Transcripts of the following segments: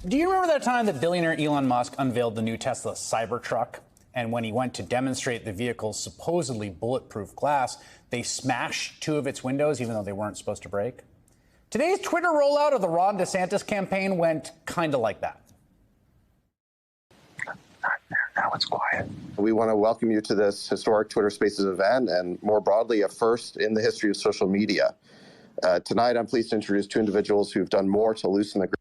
Do you remember that time that billionaire Elon Musk unveiled the new Tesla Cybertruck? And when he went to demonstrate the vehicle's supposedly bulletproof glass, they smashed two of its windows, even though they weren't supposed to break? Today's Twitter rollout of the Ron DeSantis campaign went kind of like that. Now it's quiet. We want to welcome you to this historic Twitter Spaces event and, more broadly, a first in the history of social media. Tonight, I'm pleased to introduce two individuals who've done more to loosen the grip.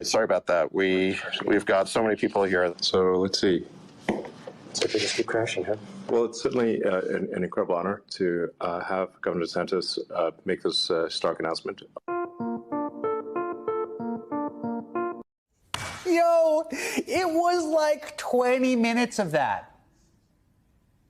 Sorry about that. We've got so many people here. So let's see. So they just keep crashing, huh? Well, it's certainly an incredible honor to have Governor DeSantis make this stark announcement. Yo, it was like 20 minutes of that.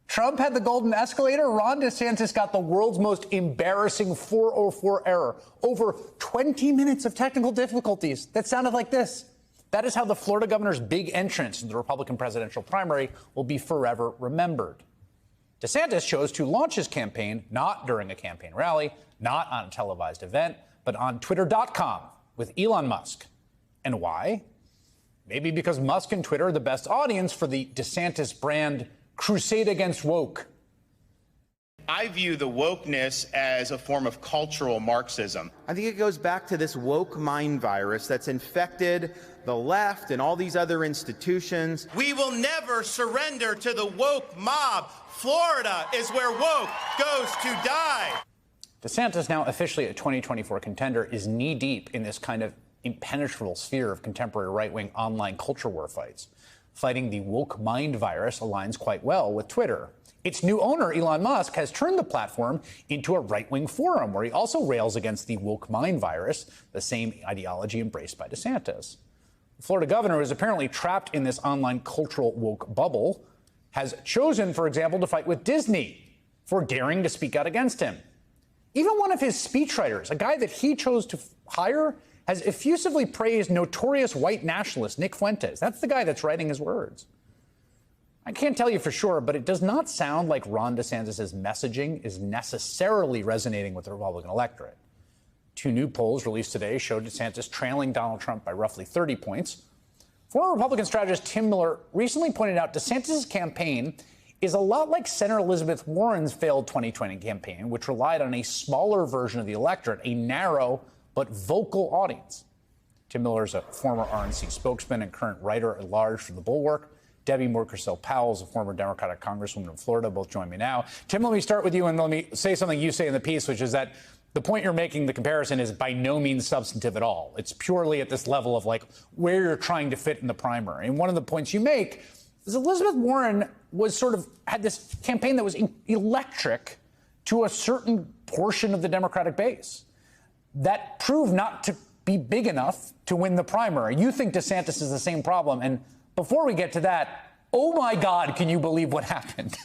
Trump had the golden escalator. Ron DeSantis got the world's most embarrassing 404 error. Over 20 minutes of technical difficulties that sounded like this. That is how the Florida governor's big entrance into the Republican presidential primary will be forever remembered. DeSantis chose to launch his campaign not during a campaign rally, not on a televised event, but on Twitter.com with Elon Musk. And why? Maybe because Musk and Twitter are the best audience for the DeSantis brand crusade against woke. I view the wokeness as a form of cultural Marxism. I think it goes back to this woke mind virus that's infected the left and all these other institutions. We will never surrender to the woke mob. Florida is where woke goes to die. DeSantis, now officially a 2024 contender, is knee-deep in this kind of impenetrable sphere of contemporary right-wing online culture war fights. Fighting the woke mind virus aligns quite well with Twitter. Its new owner, Elon Musk, has turned the platform into a right-wing forum where he also rails against the woke mind virus, the same ideology embraced by DeSantis. The Florida governor is apparently trapped in this online cultural woke bubble, has chosen, for example, to fight with Disney for daring to speak out against him. Even one of his speechwriters, a guy that he chose to hire, has effusively praised notorious white nationalist Nick Fuentes. That's the guy that's writing his words. I can't tell you for sure, but it does not sound like Ron DeSantis' messaging is necessarily resonating with the Republican electorate. Two new polls released today showed DeSantis trailing Donald Trump by roughly 30 points. Former Republican strategist Tim Miller recently pointed out DeSantis' campaign is a lot like Senator Elizabeth Warren's failed 2020 campaign, which relied on a smaller version of the electorate, a narrow but vocal audience. Tim Miller is a former RNC spokesman and current writer-at-large for The Bulwark. Debbie Moore-Cassell-Powell is a former Democratic congresswoman in Florida. Both join me now. Tim, let me start with you and let me say something you say in the piece, which is that the point you're making, the comparison, is by no means substantive at all. It's purely at this level of like where you're trying to fit in the primary. And one of the points you make is Elizabeth Warren was had this campaign that was electric to a certain portion of the Democratic base that proved not to be big enough to win the primary. You think DeSantis is the same problem. And before we get to that, oh my God, can you believe what happened?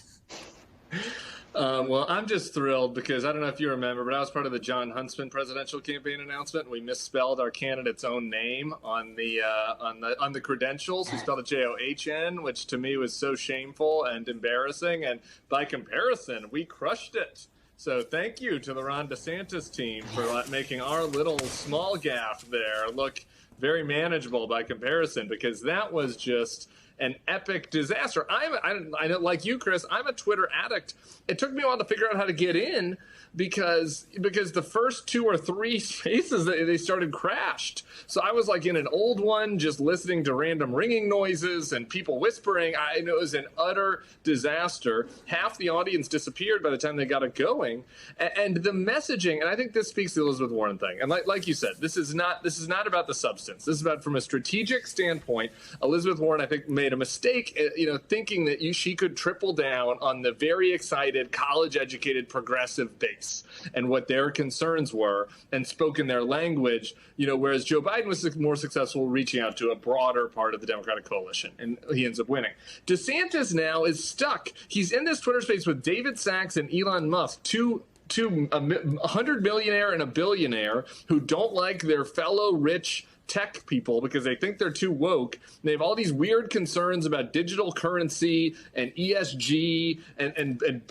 Well, I'm just thrilled because I don't know if you remember, but I was part of the John Huntsman presidential campaign announcement. We misspelled our candidate's own name on the credentials. We spelled it John, which to me was so shameful and embarrassing. And by comparison, we crushed it. So thank you to the Ron DeSantis team for making our little small gaffe there look very manageable by comparison, because that was just an epic disaster. I know, like you, Chris, I'm a Twitter addict. It took me a while to figure out how to get in because the first two or three spaces they started crashed. So I was like in an old one, just listening to random ringing noises and people whispering. I know it was an utter disaster. Half the audience disappeared by the time they got it going. And the messaging, and I think this speaks to the Elizabeth Warren thing. And like you said, this is not about the substance. This is about, from a strategic standpoint, Elizabeth Warren, I think, made a mistake, thinking that she could triple down on the very excited, college-educated, progressive base and what their concerns were, and spoke in their language. Whereas Joe Biden was more successful reaching out to a broader part of the Democratic coalition, and he ends up winning. DeSantis now is stuck. He's in this Twitter space with David Sachs and Elon Musk, two 100 millionaire and a billionaire who don't like their fellow rich tech people because they think they're too woke. They have all these weird concerns about digital currency and ESG and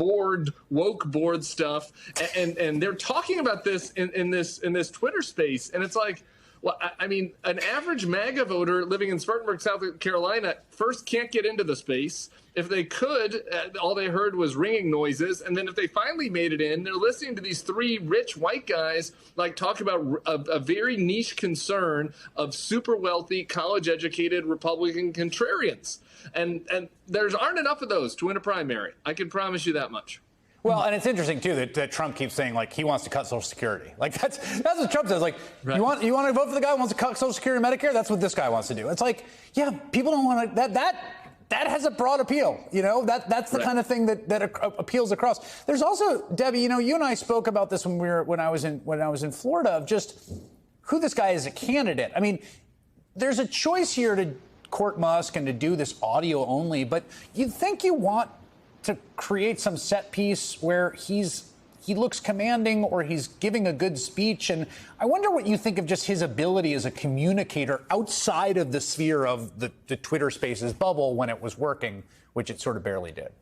woke board stuff. And they're talking about this in this Twitter space. And it's like, well, I mean, an average MAGA voter living in Spartanburg, South Carolina, first can't get into the space. If they could, all they heard was ringing noises. And then if they finally made it in, they're listening to these three rich white guys like talk about a very niche concern of super wealthy, college-educated Republican contrarians. And there aren't enough of those to win a primary. I can promise you that much. Well, and it's interesting, too, that Trump keeps saying, like, he wants to cut Social Security. Like, that's what Trump says. Like, right. you want to vote for the guy who wants to cut Social Security and Medicare? That's what this guy wants to do. It's like, yeah, people don't want to. That has a broad appeal. You know, that's the kind of thing that appeals across. There's also, Debbie, you know, you and I spoke about this when I was in Florida, of just who this guy is as a candidate. I mean, there's a choice here to court Musk and to do this audio only, but you'd think you want to create some set piece where he looks commanding or he's giving a good speech. And I wonder what you think of just his ability as a communicator outside of the sphere of the Twitter Spaces bubble when it was working, which it sort of barely did.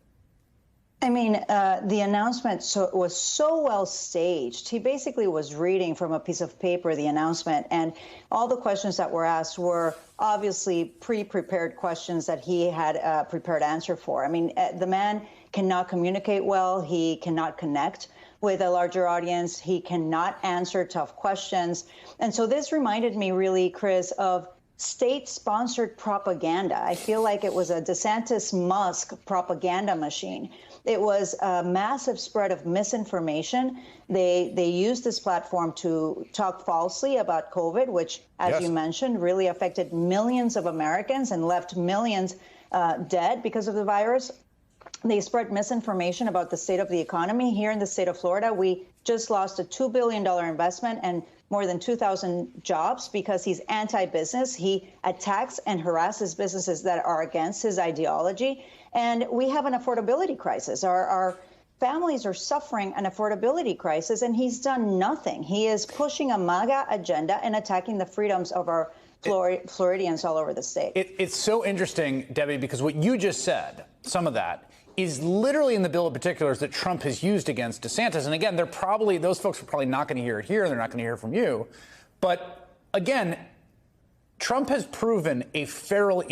I mean, the announcement was so well staged. He basically was reading from a piece of paper the announcement, and all the questions that were asked were obviously pre-prepared questions that he had a prepared answer for. I mean, the man cannot communicate well. He cannot connect with a larger audience. He cannot answer tough questions. And so this reminded me really, Chris, of state-sponsored propaganda. I feel like it was a DeSantis-Musk propaganda machine. It was a massive spread of misinformation. They used this platform to talk falsely about COVID, which, as you mentioned, really affected millions of Americans and left millions dead because of the virus. They spread misinformation about the state of the economy. Here in the state of Florida, we just lost a $2 billion investment and more than 2,000 jobs because he's anti-business. He attacks and harasses businesses that are against his ideology. And we have an affordability crisis. Our families are suffering an affordability crisis, and he's done nothing. He is pushing a MAGA agenda and attacking the freedoms of our Floridians all over the state. It's so interesting, Debbie, because what you just said, some of that, is literally in the bill of particulars that Trump has used against DeSantis. And again, those folks are probably not going to hear it here, and they're not going to hear from you. But again, Trump has proven a feral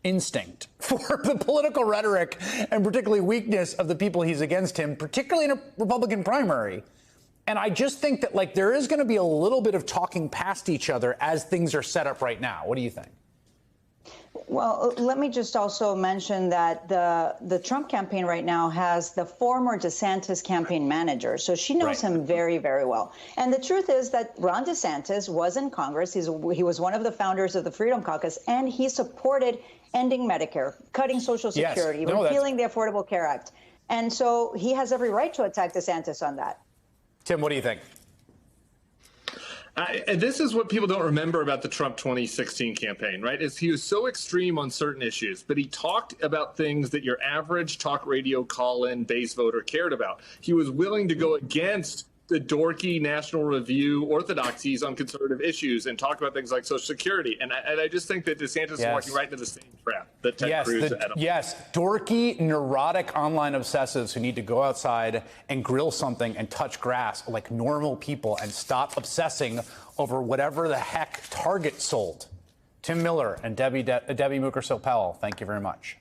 instinct for the political rhetoric and particularly weakness of the people he's against him, particularly in a Republican primary. And I just think that, like, there is going to be a little bit of talking past each other as things are set up right now. What do you think? Well, let me just also mention that the Trump campaign right now has the former DeSantis campaign manager. So she knows him very, very well. And the truth is that Ron DeSantis was in Congress. He was one of the founders of the Freedom Caucus, and he supported ending Medicare, cutting Social Security, repealing the Affordable Care Act. And so he has every right to attack DeSantis on that. Tim, what do you think? This is what people don't remember about the Trump 2016 campaign, right? Is he was so extreme on certain issues, but he talked about things that your average talk radio call-in base voter cared about. He was willing to go against the dorky National Review orthodoxies on conservative issues and talk about things like Social Security. And I just think that DeSantis is walking right into the same trap that Ted Cruz had. Yes, dorky, neurotic online obsessives who need to go outside and grill something and touch grass like normal people and stop obsessing over whatever the heck Target sold. Tim Miller and Debbie Muckerso-Powell, thank you very much.